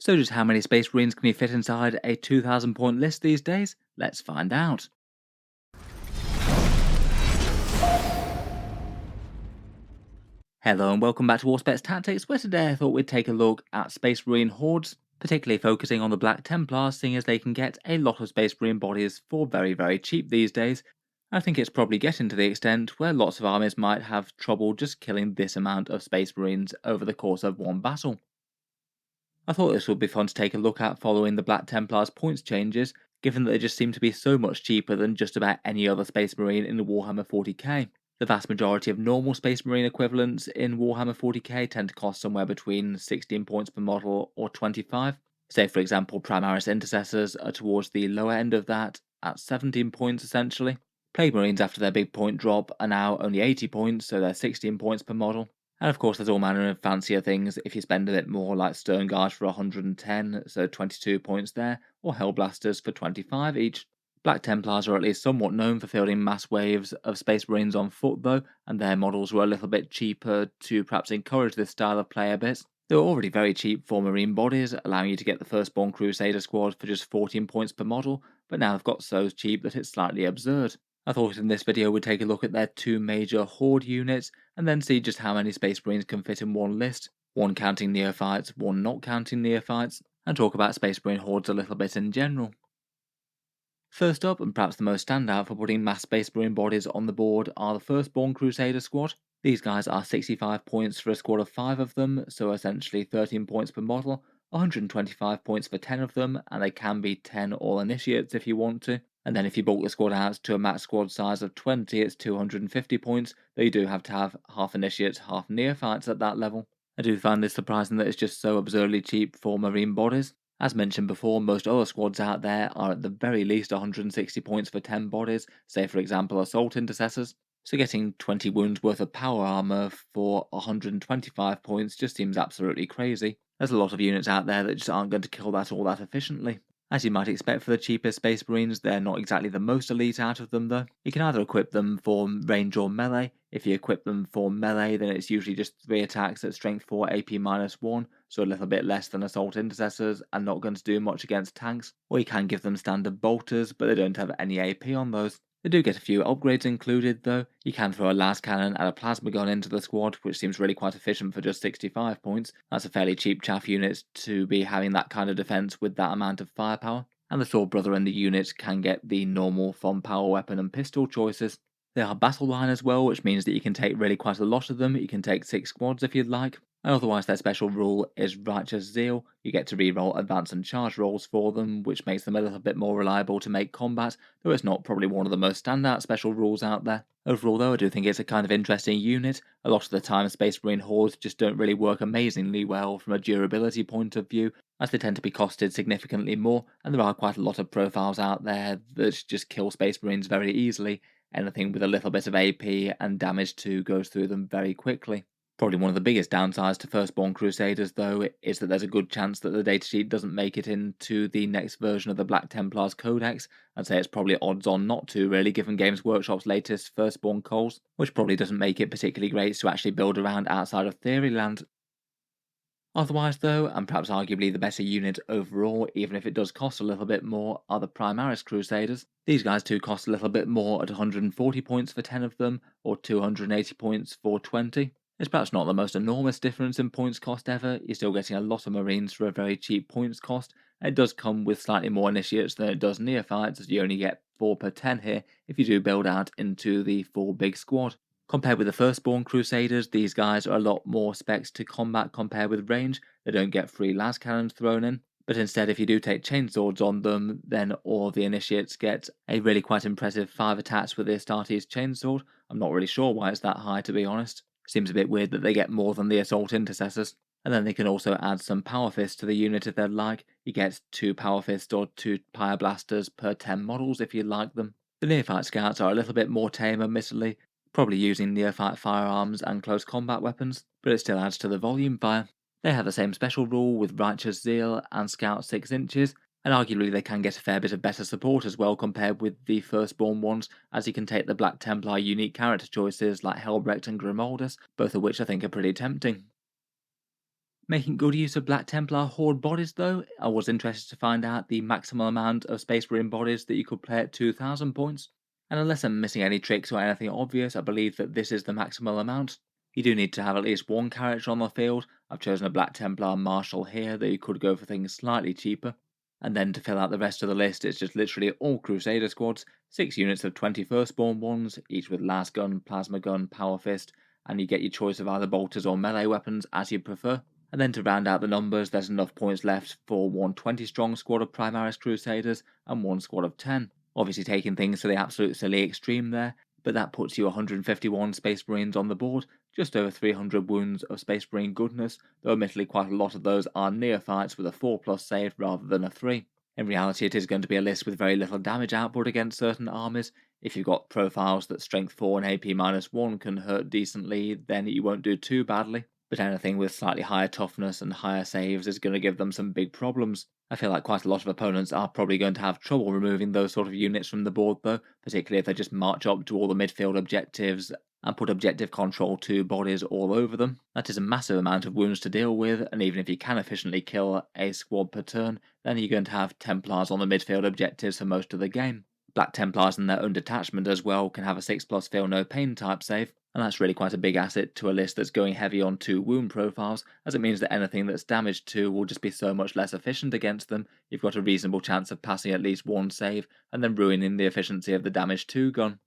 So just how many Space Marines can you fit inside a 2,000 point list these days? Let's find out. Hello and welcome back to Auspex Tactics, where today I thought we'd take a look at Space Marine hordes, particularly focusing on the Black Templar, seeing as they can get a lot of Space Marine bodies for very cheap these days. I think it's probably getting to the extent where lots of armies might have trouble just killing this amount of Space Marines over the course of one battle. I thought this would be fun to take a look at following the Black Templar's points changes, given that they just seem to be so much cheaper than just about any other Space Marine in the Warhammer 40k. The vast majority of normal Space Marine equivalents in Warhammer 40k tend to cost somewhere between 16 points per model or 25. Say for example Primaris Intercessors are towards the lower end of that, at 17 points essentially. Plague Marines after their big point drop are now only 80 points, so they're 16 points per model. And of course there's all manner of fancier things if you spend a bit more, like Stern Guard for 110, so 22 points there, or Hellblasters for 25 each. Black Templars are at least somewhat known for fielding mass waves of Space Marines on foot though, and their models were a little bit cheaper to perhaps encourage this style of play a bit. They were already very cheap for Marine bodies, allowing you to get the Firstborn Crusader Squad for just 14 points per model, but now they've got so cheap that it's slightly absurd. I thought in this video we'd take a look at their two major Horde units, and then see just how many Space Marines can fit in one list, one counting Neophytes, one not counting Neophytes, and talk about Space Marine Hordes a little bit in general. First up, and perhaps the most standout for putting mass Space Marine bodies on the board, are the Firstborn Crusader Squad. These guys are 65 points for a squad of 5 of them, so essentially 13 points per model, 125 points for 10 of them, and they can be 10 all initiates if you want to. And then if you bulk the squad out to a max squad size of 20, it's 250 points, though you do have to have half initiates, half neophytes at that level. I do find this surprising that it's just so absurdly cheap for marine bodies. As mentioned before, most other squads out there are at the very least 160 points for 10 bodies, say for example Assault Intercessors, so getting 20 wounds worth of Power Armour for 125 points just seems absolutely crazy. There's a lot of units out there that just aren't going to kill that all that efficiently. As you might expect for the cheapest Space Marines, they're not exactly the most elite out of them though. You can either equip them for range or melee. If you equip them for melee, then it's usually just 3 attacks at strength 4 AP -1, so a little bit less than Assault Intercessors and not going to do much against tanks. Or you can give them standard bolters, but they don't have any AP on those. They do get a few upgrades included though. You can throw a las cannon and a plasma gun into the squad, which seems really quite efficient for just 65 points. That's a fairly cheap chaff unit to be having that kind of defense with that amount of firepower. And the Sword Brother and the unit can get the normal from power weapon and pistol choices. They are battle line as well, which means that you can take really quite a lot of them. You can take 6 squads if you'd like. And otherwise their special rule is Righteous Zeal. You get to reroll advance and charge rolls for them, which makes them a little bit more reliable to make combat, though it's not probably one of the most standout special rules out there. Overall though, I do think it's a kind of interesting unit. A lot of the time Space Marine hordes just don't really work amazingly well from a durability point of view, as they tend to be costed significantly more, and there are quite a lot of profiles out there that just kill Space Marines very easily. Anything with a little bit of AP and damage 2 goes through them very quickly. Probably one of the biggest downsides to Firstborn Crusaders though is that there's a good chance that the datasheet doesn't make it into the next version of the Black Templar's Codex. I'd say it's probably odds on not to really, given Games Workshop's latest Firstborn Culls, which probably doesn't make it particularly great to actually build around outside of Theoryland. Otherwise though, and perhaps arguably the better unit overall, even if it does cost a little bit more, are the Primaris Crusaders. These guys too cost a little bit more at 140 points for 10 of them, or 280 points for 20. It's perhaps not the most enormous difference in points cost ever, you're still getting a lot of Marines for a very cheap points cost, and it does come with slightly more initiates than it does Neophytes, as you only get 4 per 10 here if you do build out into the full big squad. Compared with the Firstborn Crusaders, these guys are a lot more specs to combat compared with range. They don't get free las cannons thrown in, but instead if you do take chainswords on them, then all the initiates get a really quite impressive 5 attacks with the Astartes chainsword. I'm not really sure why it's that high, to be honest. Seems a bit weird that they get more than the Assault Intercessors. And then they can also add some Power Fists to the unit if they'd like. You get 2 Power Fists or 2 Pyre Blasters per 10 models if you like them. The Neophyte Scouts are a little bit more tame admittedly, probably using neophyte firearms and close combat weapons, but it still adds to the volume fire. They have the same special rule with Righteous Zeal and Scout 6 inches, and arguably they can get a fair bit of better support as well compared with the Firstborn ones, as you can take the Black Templar unique character choices like Helbrecht and Grimaldus, both of which I think are pretty tempting. Making good use of Black Templar Horde bodies though, I was interested to find out the maximal amount of Space Marine bodies that you could play at 2000 points, and unless I'm missing any tricks or anything obvious, I believe that this is the maximal amount. You do need to have at least one character on the field. I've chosen a Black Templar Marshal here, though you could go for things slightly cheaper. And then to fill out the rest of the list, it's just literally all Crusader Squads, 6 units of 20 firstborn ones, each with Las Gun, Plasma Gun, Power Fist, and you get your choice of either bolters or melee weapons as you prefer. And then to round out the numbers, there's enough points left for one 20 strong squad of Primaris Crusaders and one squad of 10. Obviously taking things to the absolute silly extreme there, but that puts you 151 Space Marines on the board, just over 300 wounds of Space Marine goodness, though admittedly quite a lot of those are neophytes with a 4+ save rather than a 3. In reality, it is going to be a list with very little damage output against certain armies. If you've got profiles that strength 4 and AP -1 can hurt decently, then you won't do too badly. But anything with slightly higher toughness and higher saves is going to give them some big problems. I feel like quite a lot of opponents are probably going to have trouble removing those sort of units from the board though, particularly if they just march up to all the midfield objectives and put objective control 2 bodies all over them. That is a massive amount of wounds to deal with, and even if you can efficiently kill a squad per turn, then you're going to have Templars on the midfield objectives for most of the game. Black Templars in their own detachment as well can have a 6+ feel no pain type save, and that's really quite a big asset to a list that's going heavy on 2 wound profiles, as it means that anything that's damaged 2 will just be so much less efficient against them. You've got a reasonable chance of passing at least one save and then ruining the efficiency of the damage 2 gun.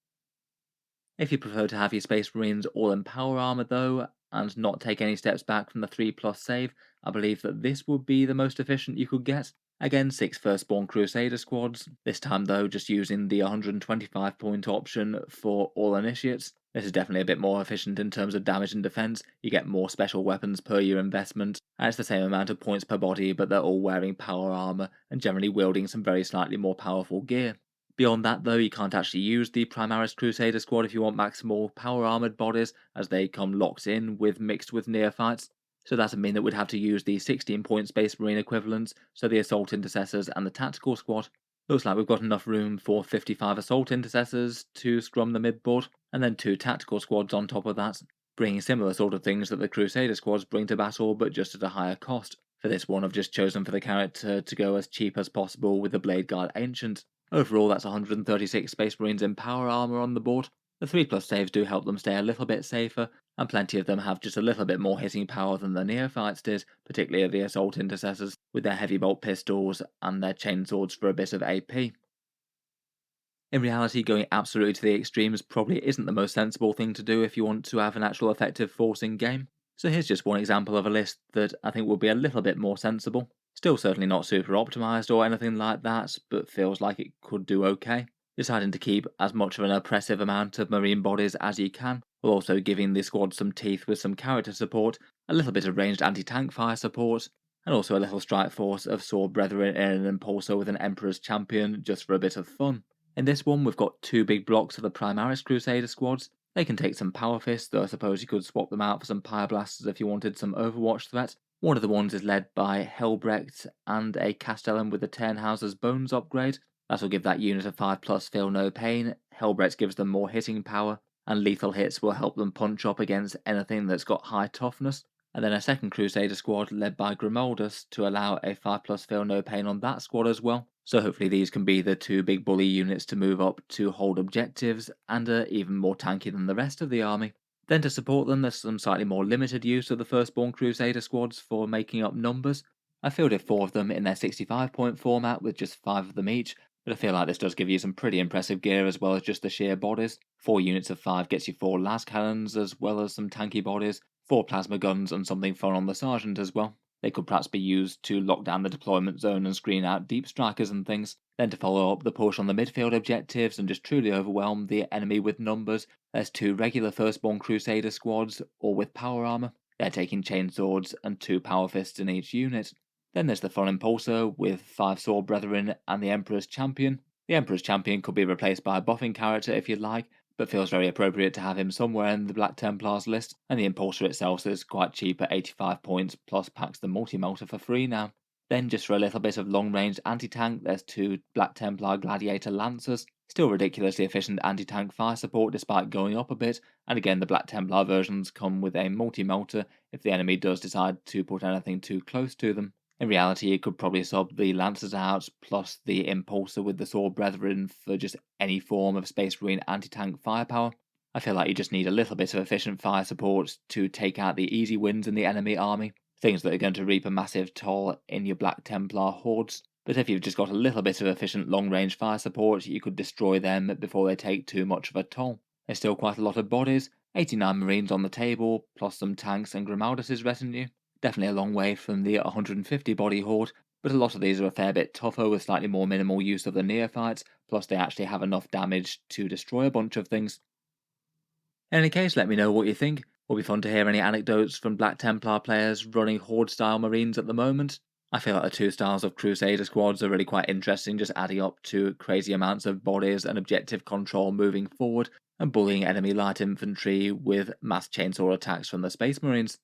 If you prefer to have your Space Marines all in Power Armour though, and not take any steps back from the 3+ save, I believe that this would be the most efficient you could get. Again, 6 firstborn Crusader Squads, this time though just using the 125 point option for all initiates. This is definitely a bit more efficient in terms of damage and defense. You get more special weapons per your investment, and it's the same amount of points per body, but they're all wearing Power Armour and generally wielding some very slightly more powerful gear. Beyond that though, you can't actually use the Primaris Crusader Squad if you want maximal power armoured bodies, as they come locked in mixed with neophytes. So that would mean that we'd have to use the 16 point Space Marine equivalents, so the Assault Intercessors and the Tactical Squad. Looks like we've got enough room for 55 Assault Intercessors to scrum the midboard, and then 2 Tactical Squads on top of that, bringing similar sort of things that the Crusader Squads bring to battle, but just at a higher cost. For this one, I've just chosen for the character to go as cheap as possible with the Blade Guard Ancient. Overall, that's 136 Space Marines in Power Armour on the board. The 3+ saves do help them stay a little bit safer, and plenty of them have just a little bit more hitting power than the Neophytes did, particularly the Assault Intercessors, with their heavy bolt pistols and their chainswords for a bit of AP. In reality, going absolutely to the extremes probably isn't the most sensible thing to do if you want to have an actual effective force in game. So here's just one example of a list that I think will be a little bit more sensible. Still certainly not super optimised or anything like that, but feels like it could do okay. Deciding to keep as much of an oppressive amount of marine bodies as you can, while also giving the squad some teeth with some character support, a little bit of ranged anti-tank fire support, and also a little strike force of sword brethren in an impulsor with an Emperor's Champion just for a bit of fun. In this one, we've got 2 big blocks of the Primaris Crusader Squads. They can take some Power Fists, though I suppose you could swap them out for some Pyroblasters if you wanted some Overwatch threat. One of the ones is led by Helbrecht and a Castellan with the Turnhouser's Bones upgrade. That'll give that unit a 5+ feel no pain. Helbrecht gives them more hitting power, and lethal hits will help them punch up against anything that's got high toughness. And then a second Crusader squad led by Grimaldus to allow a 5+ feel no pain on that squad as well. So hopefully these can be the 2 big bully units to move up to hold objectives and are even more tanky than the rest of the army. Then to support them, there's some slightly more limited use of the firstborn Crusader squads for making up numbers. I fielded 4 of them in their 65 point format with just 5 of them each, but I feel like this does give you some pretty impressive gear as well as just the sheer bodies. 4 units of 5 gets you 4 las cannons as well as some tanky bodies, 4 plasma guns and something fun on the sergeant as well. They could perhaps be used to lock down the deployment zone and screen out deep strikers and things. Then to follow up the push on the midfield objectives and just truly overwhelm the enemy with numbers, there's 2 regular firstborn Crusader squads, all with power armor. They're taking chainswords and 2 power fists in each unit. Then there's the fun impulsor with 5 sword brethren and the Emperor's Champion. The Emperor's Champion could be replaced by a buffing character if you'd like, but feels very appropriate to have him somewhere in the Black Templars list, and the impulsor itself is quite cheap at 85 points, plus packs the multi-melter for free now. Then just for a little bit of long-range anti-tank, there's 2 Black Templar Gladiator Lancers. Still ridiculously efficient anti-tank fire support despite going up a bit, and again the Black Templar versions come with a multi-melter if the enemy does decide to put anything too close to them. In reality, you could probably sub the Lancers out, plus the Impulsor with the Sword Brethren for just any form of Space Marine anti-tank firepower. I feel like you just need a little bit of efficient fire support to take out the easy wins in the enemy army, things that are going to reap a massive toll in your Black Templar hordes. But if you've just got a little bit of efficient long-range fire support, you could destroy them before they take too much of a toll. There's still quite a lot of bodies, 89 Marines on the table, plus some tanks and Grimaldus' retinue. Definitely a long way from the 150 body horde, but a lot of these are a fair bit tougher with slightly more minimal use of the neophytes, plus they actually have enough damage to destroy a bunch of things. In any case, let me know what you think. Will be fun to hear any anecdotes from Black Templar players running horde-style Marines at the moment. I feel like the two styles of Crusader Squads are really quite interesting, just adding up to crazy amounts of bodies and objective control moving forward, and bullying enemy light infantry with mass chainsaw attacks from the Space Marines.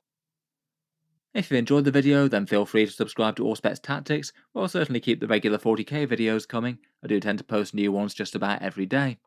If you enjoyed the video, then feel free to subscribe to Auspex Tactics, where I'll certainly keep the regular 40k videos coming. I do tend to post new ones just about every day.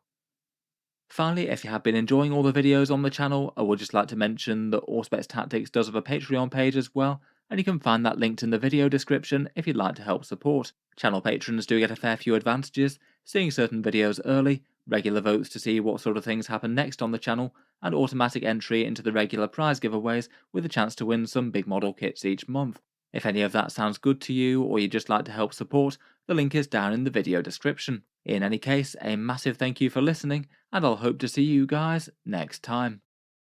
Finally, if you have been enjoying all the videos on the channel, I would just like to mention that Auspex Tactics does have a Patreon page as well, and you can find that linked in the video description if you'd like to help support. Channel patrons do get a fair few advantages, seeing certain videos early, regular votes to see what sort of things happen next on the channel, and automatic entry into the regular prize giveaways with a chance to win some big model kits each month. If any of that sounds good to you, or you'd just like to help support, the link is down in the video description. In any case, a massive thank you for listening, and I'll hope to see you guys next time.